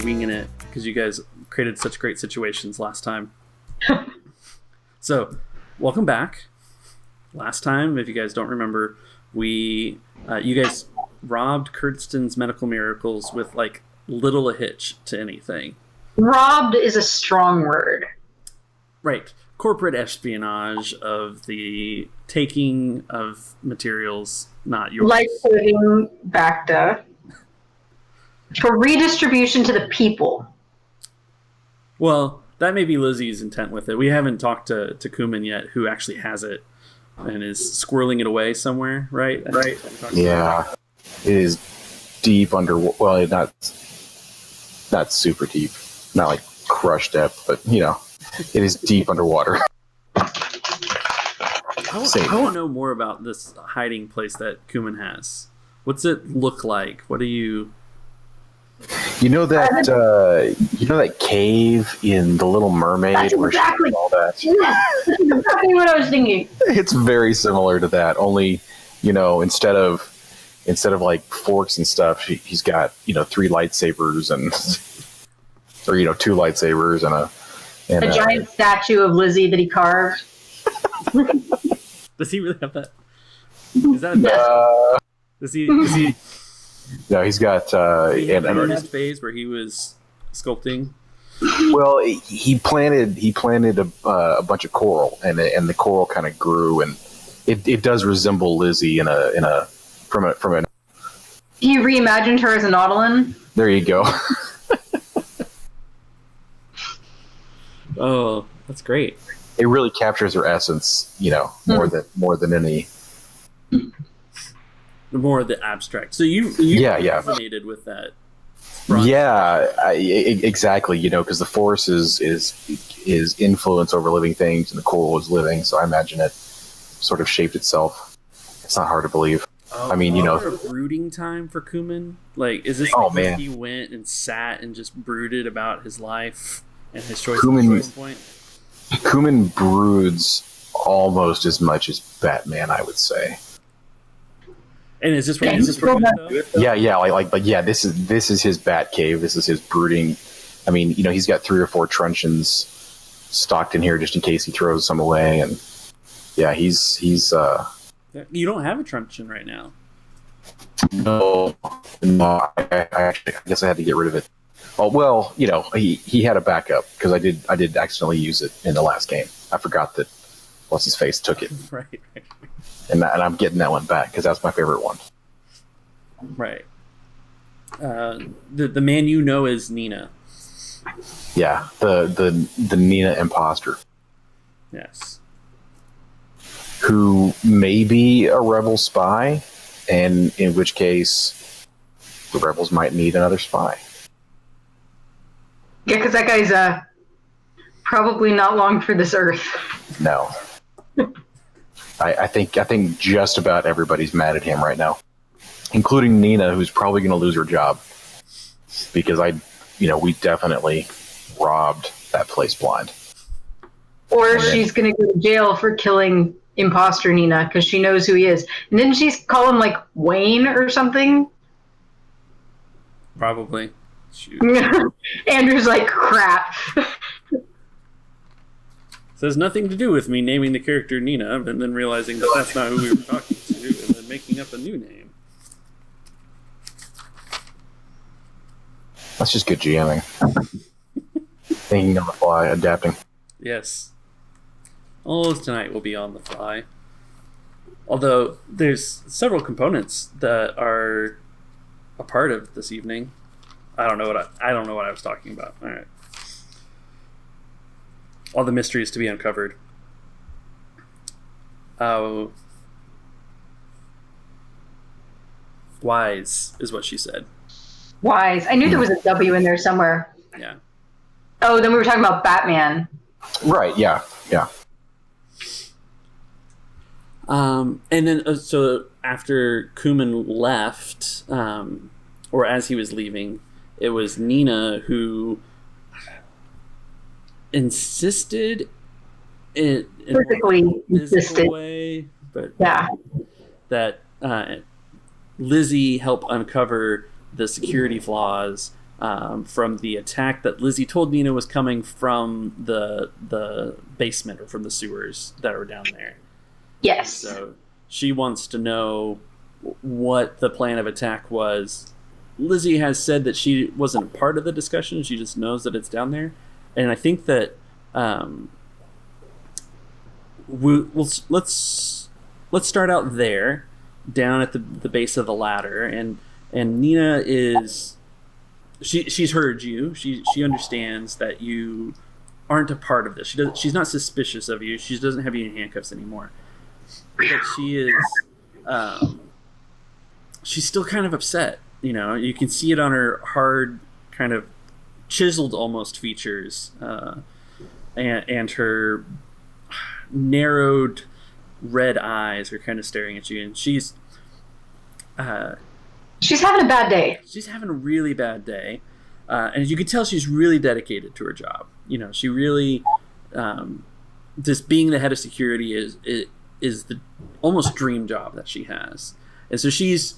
winging it because you guys created such great situations last time. So, welcome back. Last time, if you guys don't remember, you guys robbed Krensten's medical miracles with like little a hitch to anything. Robbed is a strong word. Right. Corporate espionage of the taking of materials not yours. Life-saving Bacta. For redistribution to the people. Well, that may be Lizzie's intent with it. We haven't talked to Cuumann yet, who actually has it and is squirreling it away somewhere, right? Right. Yeah. It is deep under... Well, not super deep. Not like crush depth, but, you know, it is deep underwater. I want to know more about this hiding place that Cuumann has. What's it look like? What do you... You know that cave in The Little Mermaid? That's exactly all that? Yes, that's exactly what I was thinking. It's very similar to that, only, you know, instead of like forks and stuff, he's got, you know, 3 lightsabers or, you know, 2 lightsabers and a giant statue of Lizzie that he carved. Does he really have that? Is that does he No, he's got an artist phase where he was sculpting. Well, he planted a bunch of coral, and the coral kind of grew, and it does resemble Lizzie from a. You reimagined her as a Nautilin? There you go. Oh, that's great. It really captures her essence, you know, more than any. More of the abstract. So you resonated with that. Yeah, exactly. You know, because the force is influence over living things, and the coral is living. So I imagine it sort of shaped itself. It's not hard to believe. Oh, I mean, you know, a brooding time for Cuumann. Like, is this? Man, he went and sat and just brooded about his life and his choices at some point. Cuumann broods almost as much as Batman, I would say. And is this where Yeah, like yeah, this is his bat cave. This is his brooding. I mean, you know, he's got 3 or 4 truncheons stocked in here just in case he throws some away, and yeah, he's. You don't have a truncheon right now. No, I guess I had to get rid of it. Oh well, you know, he had a backup because I did accidentally use it in the last game. I forgot that what's his face took it. Right. And I'm getting that one back because that's my favorite one. Right. The man you know is Nena. Yeah, the Nena imposter. Yes. Who may be a rebel spy, and in which case the rebels might need another spy. Yeah, because that guy's probably not long for this earth. No. I think just about everybody's mad at him right now, including Nena, who's probably going to lose her job because we definitely robbed that place blind. Or she's going to go to jail for killing imposter Nena because she knows who he is. And didn't she call him like Wayne or something? Probably. Shoot. Andrew's like, crap. So it has nothing to do with me naming the character Nena and then realizing that that's not who we were talking to and then making up a new name. That's just good GMing. Thinking on the fly, adapting. Yes. All of tonight will be on the fly. Although there's several components that are a part of this evening. I don't know what I was talking about. All right. All the mysteries to be uncovered. Wise is what she said. Wise. I knew there was a W in there somewhere. Yeah. Oh, then we were talking about Batman. Right, yeah. And then, so after Cuumann left, or as he was leaving, it was Nena who insisted in physically insisted way, but yeah, that Lizzie helped uncover the security flaws from the attack that Lizzie told Nena was coming from the basement or from the sewers that were down there. Yes. So she wants to know what the plan of attack was. Lizzie has said that she wasn't part of the discussion. She just knows that it's down there. And I think that let's start out there, down at the base of the ladder. And Nena is... She's heard you. She understands that you aren't a part of this. She's not suspicious of you. She doesn't have you in handcuffs anymore. But she is... she's still kind of upset. You know, you can see it on her hard, kind of chiseled almost features, and her narrowed red eyes are kind of staring at you, and she's having a bad day. She's having a really bad day, and you can tell she's really dedicated to her job. You know, she really, just being the head of security is the almost dream job that she has, and so she's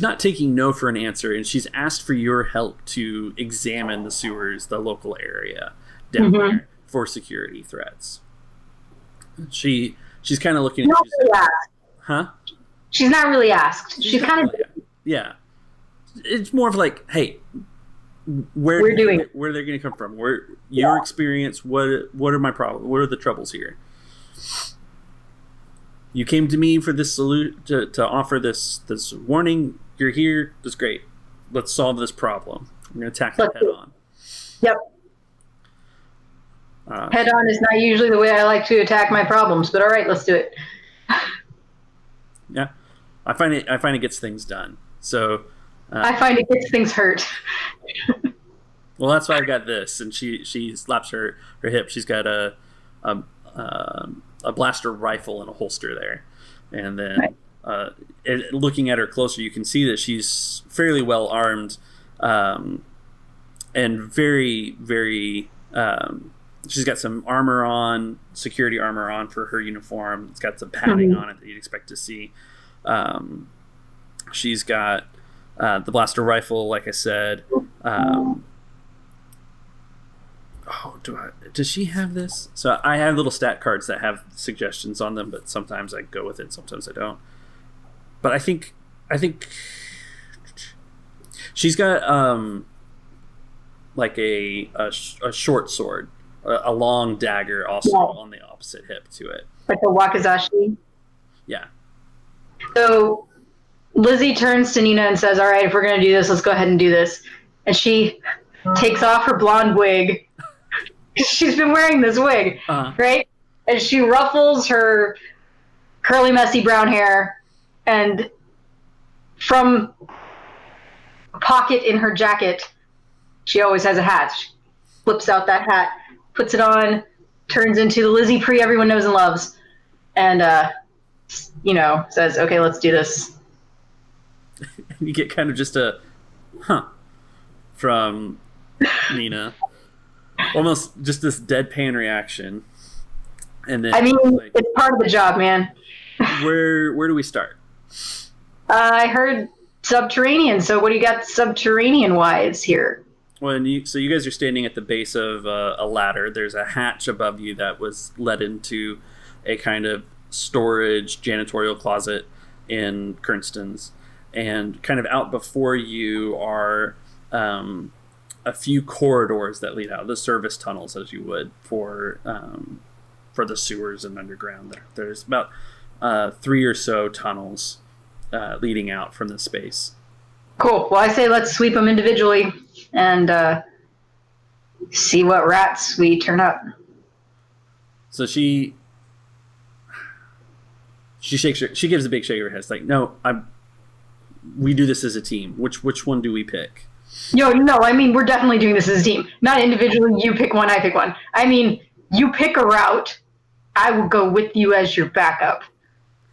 not taking no for an answer, and she's asked for your help to examine the sewers, the local area down there, for security threats. She's kind of looking at you. Really asked. Huh? She's not really asked. She's kind of... Yeah. It's more of like, hey, where are they going to come from? Where your experience? What are my problems? What are the troubles here? You came to me for this to offer this warning. You're here. That's great. Let's solve this problem. I'm going to tackle it head on. Yep. Head on is not usually the way I like to attack my problems, but all right, let's do it. Yeah, I find it gets things done. So I find it gets things hurt. Well, that's why I've got this, and she slaps her hip. She's got a blaster rifle in a holster there, and then looking at her closer, you can see that she's fairly well armed, and very, very. She's got some armor on, security armor on for her uniform. It's got some padding on it that you'd expect to see. She's got the blaster rifle, like I said. Does she have this? So I have little stat cards that have suggestions on them, but sometimes I go with it, sometimes I don't. But I think she's got like a short sword, a long dagger, also on the opposite hip to it, like a wakizashi. Yeah. So Lizzie turns to Nena and says, "All right, if we're going to do this, let's go ahead and do this." And she takes off her blonde wig. She's been wearing this wig, right? And she ruffles her curly, messy brown hair, and from a pocket in her jacket, she always has a hat. She flips out that hat, puts it on, turns into the Lizzie Pree everyone knows and loves, and says, "Okay, let's do this." You get kind of just a from Nena. Almost just this deadpan reaction. And then it's part of the job, man. Where do we start? I heard subterranean, so what do you got subterranean wise here? So you guys are standing at the base of a ladder. There's a hatch above you that was led into a kind of storage janitorial closet in Krensten's, and kind of out before you are a few corridors that lead out, the service tunnels, as you would for the sewers and underground. There's about 3 or so tunnels leading out from the space. Cool. Well, I say let's sweep them individually and see what rats we turn up. So she gives a big shake of her head. It's like, no, we do this as a team. Which one do we pick? No, I mean, we're definitely doing this as a team. Not individually, you pick one, I pick one. I mean, you pick a route, I will go with you as your backup.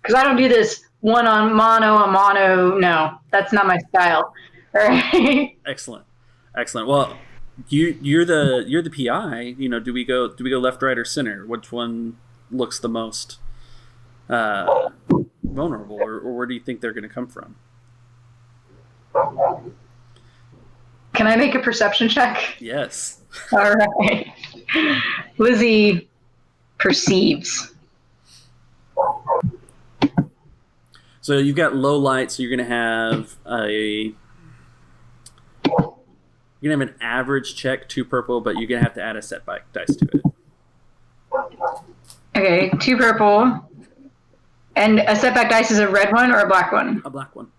Because I don't do this one on mono, a mono. No, that's not my style. All right. Excellent. Well, you're the PI. You know, do we go left, right, or center? Which one looks the most vulnerable, or where do you think they're going to come from? Can I make a perception check? Yes. All right. Lizzie perceives. So you've got low light, so you're gonna have an average check, 2 purple, but you're gonna have to add a setback dice to it. Okay, 2 purple. And a setback dice is a red one or a black one? A black one.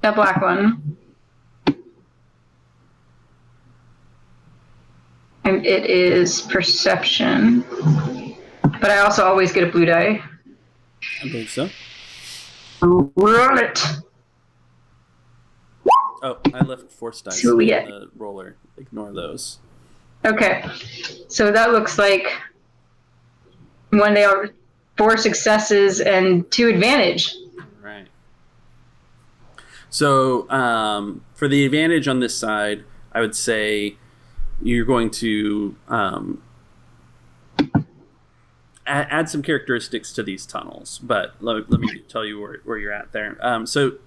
A black one. And it is perception. But I also always get a blue die. I believe so. Roll it. Oh, I left force dice See what we in get. the roller. Ignore those. Okay. So that looks like when they are 4 successes and 2 advantage. Right. So for the advantage on this side, I would say you're going to add some characteristics to these tunnels. But let me tell you where you're at there. So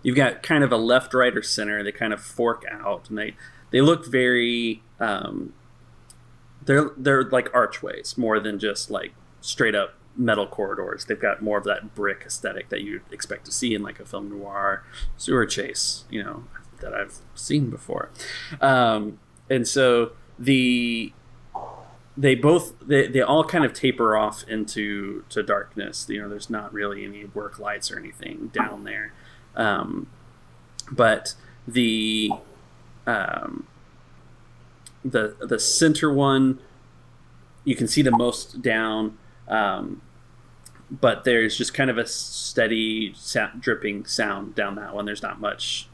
you've got kind of a left, right, or center. They kind of fork out, and they look very. They're like archways more than just like straight up metal corridors. They've got more of that brick aesthetic that you'd expect to see in like a film noir sewer chase, that I've seen before. And so they all kind of taper off into darkness. There's not really any work lights or anything down there. But the center one, you can see the most down, but there's just kind of a steady dripping sound down that one. There's not much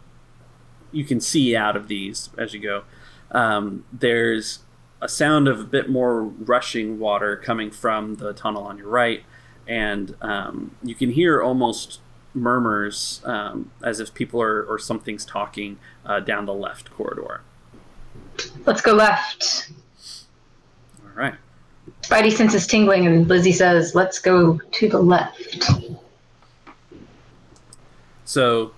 you can see out of these as you go. There's a sound of a bit more rushing water coming from the tunnel on your right, and you can hear almost murmurs as if people or something's talking down the left corridor. Let's go left. All right. Spidey senses tingling, and Lizzie says, let's go to the left. So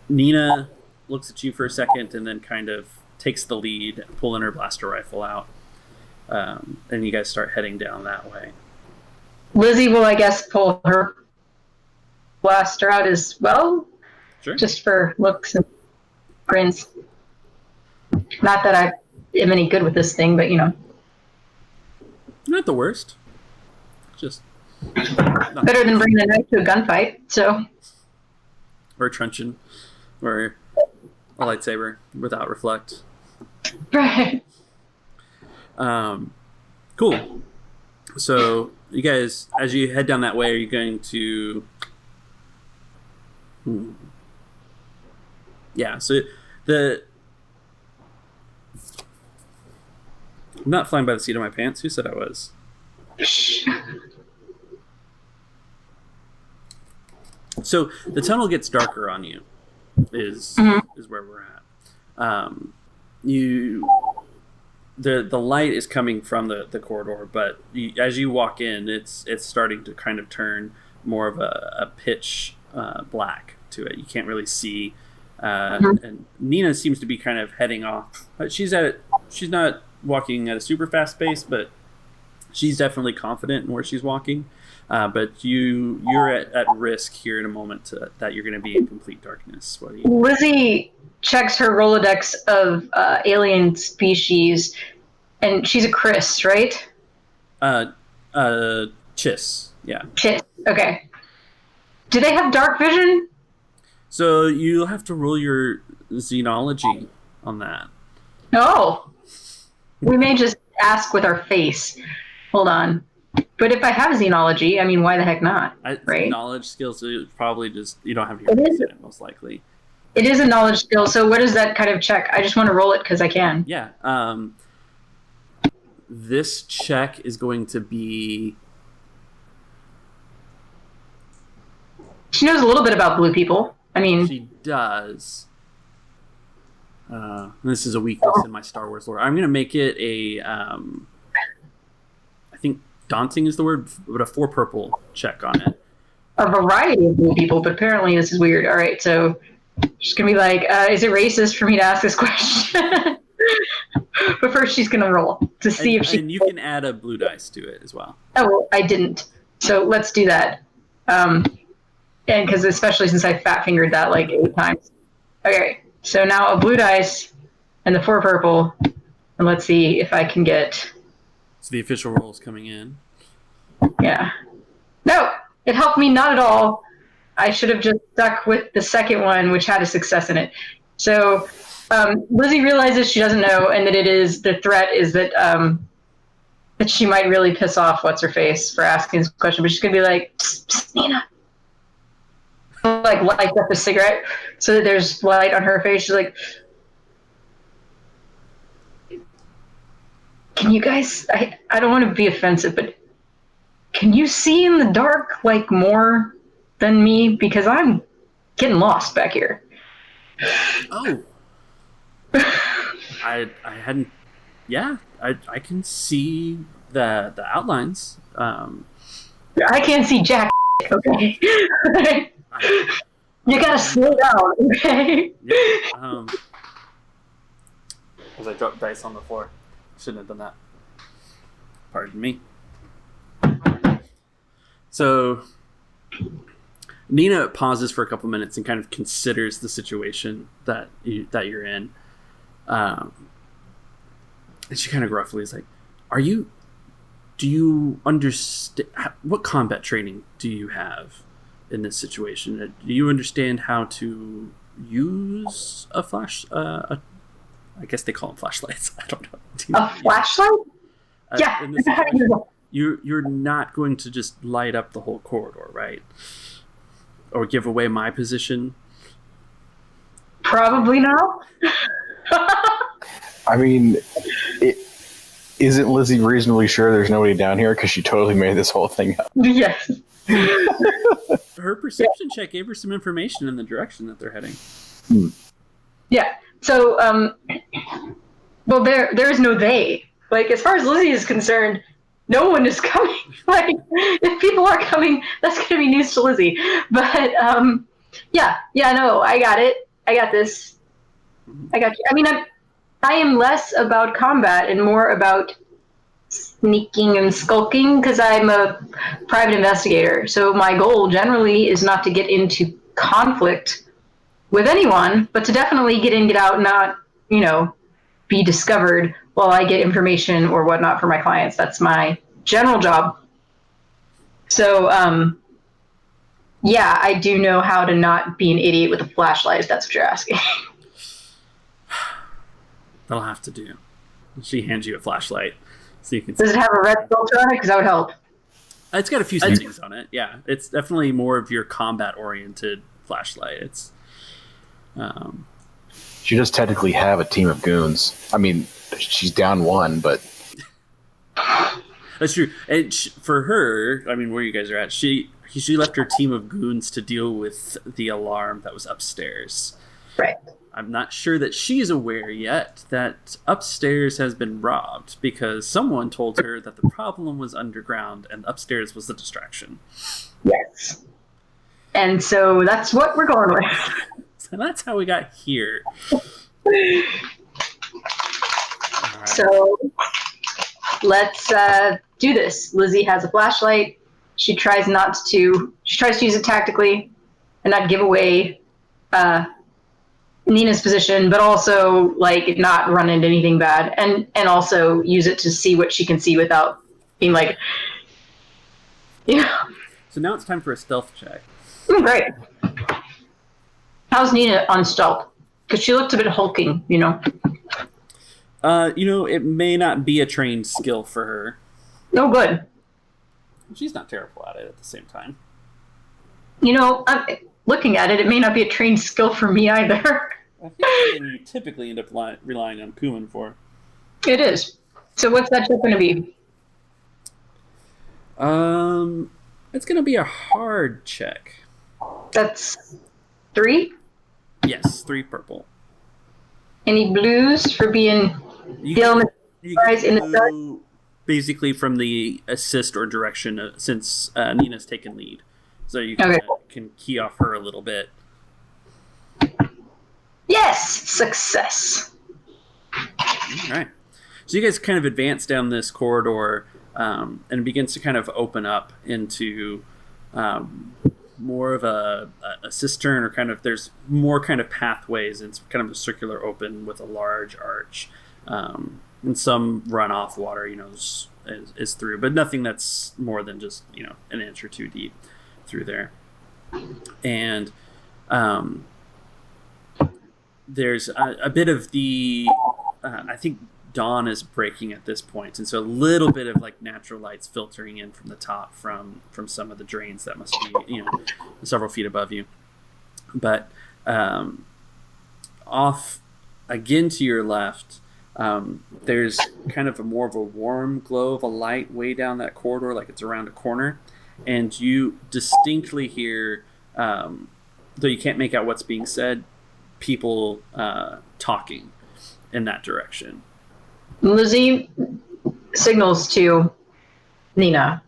Nena looks at you for a second and then kind of takes the lead, pulling her blaster rifle out. And you guys start heading down that way. Lizzie will, I guess, pull her blaster out as well. Sure. Just for looks and grins. Not that I am any good with this thing, but Not the worst. Just better than bringing the knife to a gunfight, so. Or a truncheon. Or a lightsaber without reflect. Right. Cool. So, you guys, as you head down that way, are you going to... Yeah, so I'm not flying by the seat of my pants. Who said I was? So the tunnel gets darker on you. Is where we're at. The light is coming from the corridor, but as you walk in, it's starting to kind of turn more of a pitch black to it. You can't really see. And Nena seems to be kind of heading off. She's not walking at a super fast pace, but she's definitely confident in where she's walking. But you're at risk here in a moment that you're going to be in complete darkness. What do you... Lizzie checks her Rolodex of alien species, and she's a Chris, right? Chiss, yeah. Chiss, okay. Do they have dark vision? So you'll have to roll your xenology on that. Oh. We may just ask with our face. Hold on. But if I have xenology, I mean, why the heck not? Right? Knowledge skills, it's probably just, you don't have your face in it, most likely. It is a knowledge skill, so what is that kind of check? I just want to roll it because I can. Yeah. This check is going to be... She knows a little bit about blue people. I mean... She does. This is a weakness in my Star Wars lore. I'm going to make it a... I think daunting is the word, but a 4 purple check on it. A variety of blue people, but apparently this is weird. All right, so She's gonna be like, "Is it racist for me to ask this question?" But first, she's gonna roll to see if she. And you can add a blue dice to it as well. Oh, well, I didn't. So let's do that. And because especially since I fat fingered that like 8 times. Okay, so now a blue dice and the 4 purple, and let's see if I can get. So the official roll is coming in. Yeah. No, it helped me not at all. I should have just stuck with the second one, which had a success in it. So Lizzie realizes she doesn't know, and that the threat is that that she might really piss off what's her face for asking this question, but she's gonna be like, psst, psst, Nena, like light up a cigarette so that there's light on her face. She's like, can you guys? I don't want to be offensive, but can you see in the dark like more than me, because I'm getting lost back here. Oh. I hadn't. Yeah, I can see the outlines. I can't see jack. Okay. You gotta slow down. Okay. Yeah, as I dropped dice on the floor, shouldn't have done that. Pardon me. So Nena pauses for a couple minutes and kind of considers the situation that you're in. And she kind of gruffly is like, do you understand, what combat training do you have in this situation? Do you understand how to use a I guess they call them flashlights. I don't know. A flashlight? Yeah. You're not going to just light up the whole corridor, right? Or give away my position? Probably not. I mean, isn't Lizzie reasonably sure there's nobody down here? Because she totally made this whole thing up. Yes. Her perception check gave her some information in the direction that they're heading. Yeah. So, well, there is no they. Like, as far as Lizzie is concerned, no one is coming. Like, if people are coming, that's going to be news to Lizzie. But, yeah, no, I got it. I got this. I got you. I mean, I am less about combat and more about sneaking and skulking, because I'm a private investigator. So my goal generally is not to get into conflict with anyone, but to definitely get in, get out, not, be discovered while I get information or whatnot for my clients. That's my general job. So, yeah, I do know how to not be an idiot with a flashlight, if that's what you're asking. That'll have to do. She hands you a flashlight, so you can. Does it have a red filter on it? Because that would help. It's got a few settings on it. Yeah, it's definitely more of your combat-oriented flashlight. It's. She does technically have a team of goons. I mean, she's down one, but that's true. And for her, I mean, where you guys are at, she left her team of goons to deal with the alarm that was upstairs. Right. I'm not sure that she's aware yet that upstairs has been robbed, because someone told her that the problem was underground and upstairs was the distraction. Yes. And so that's what we're going with. And that's how we got here. Right. So let's do this. Lizzie has a flashlight. She tries to use it tactically and not give away Nena's position, but also like not run into anything bad, and also use it to see what she can see without being like, So now it's time for a stealth check. Great. How's Nena on stealth? Because she looked a bit hulking, it may not be a trained skill for her. No good. She's not terrible at it at the same time. I'm looking at it, it may not be a trained skill for me either. I think that's something you typically end up relying on Cuumann for. It is. So what's that check going to be? It's going to be a hard check. That's 3? Yes, 3 purple. Any blues for being dealing with surprise in the dark? Basically from the assist or direction, since Nena's taken lead. So you can key off her a little bit. Yes! Success. All right. So you guys kind of advance down this corridor, and it begins to kind of open up into more of a cistern, or kind of there's more kind of pathways. It's kind of a circular open with a large arch, and some runoff water, is through, but nothing that's more than just an inch or two deep through there. And there's a bit of the I think dawn is breaking at this point, and so a little bit of like natural light's filtering in from the top from some of the drains that must be several feet above you. But off again to your left, there's kind of more of a warm glow of a light way down that corridor, like it's around a corner, and you distinctly hear, though you can't make out what's being said, people talking in that direction. Lizzie signals to Nena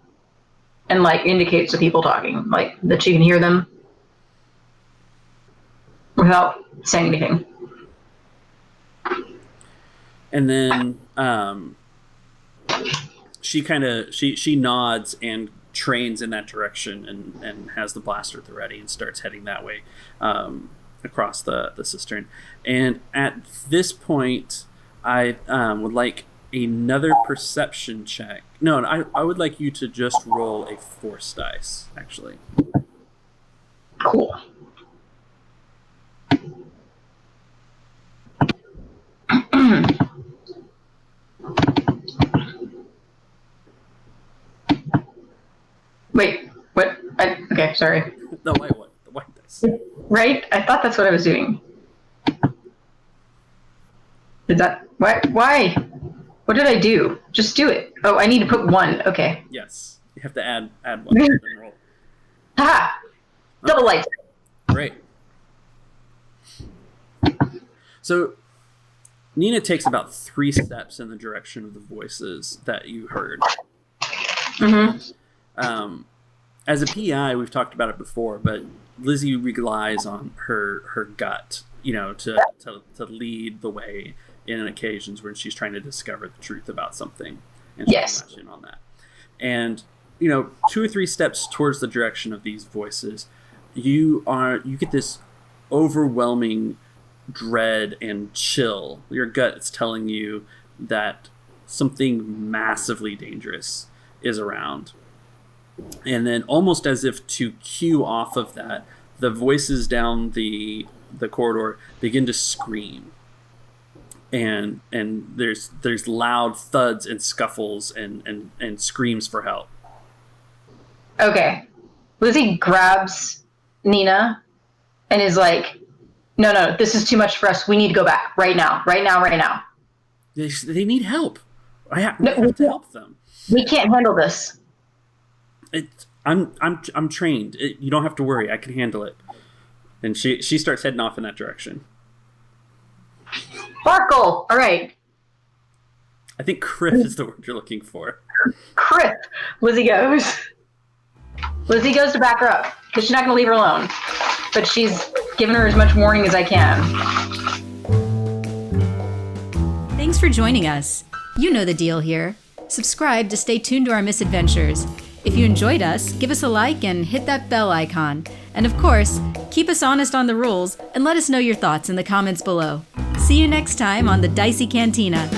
and like indicates to people talking, like that she can hear them without saying anything. And then she nods and trains in that direction and has the blaster at the ready and starts heading that way across the cistern. And at this point, I would like another perception check. No, I would like you to just roll a force dice, actually. Cool. Wait, what? Okay, sorry. The white one. The white dice. Right? I thought that's what I was doing. Did that... Why? What did I do? Just do it. Oh, I need to put 1. Okay. Yes. You have to add 1 and roll. Ha! Double light. Great. So, Nena takes about 3 steps in the direction of the voices that you heard. Mm-hmm. As a PI, we've talked about it before, but Lizzie relies on her gut, to lead the way in occasions when she's trying to discover the truth about something. And yes. In on that. And 2 or 3 steps towards the direction of these voices, you get this overwhelming dread and chill. Your gut is telling you that something massively dangerous is around. And then, almost as if to cue off of that, the voices down the corridor begin to scream, and there's loud thuds and scuffles and screams for help. Okay, Lizzie grabs Nena and is like, "No, this is too much for us. We need to go back right now. They need help. I have to help them. We can't handle this." I'm trained. You don't have to worry. I can handle it. And she starts heading off in that direction. Sparkle. All right. I think Criff is the word you're looking for. Criff. Lizzie goes to back her up because she's not going to leave her alone. But she's given her as much warning as I can. Thanks for joining us. You know the deal here. Subscribe to stay tuned to our misadventures. If you enjoyed us, give us a like and hit that bell icon. And of course, keep us honest on the rules and let us know your thoughts in the comments below. See you next time on the Dicey Cantina.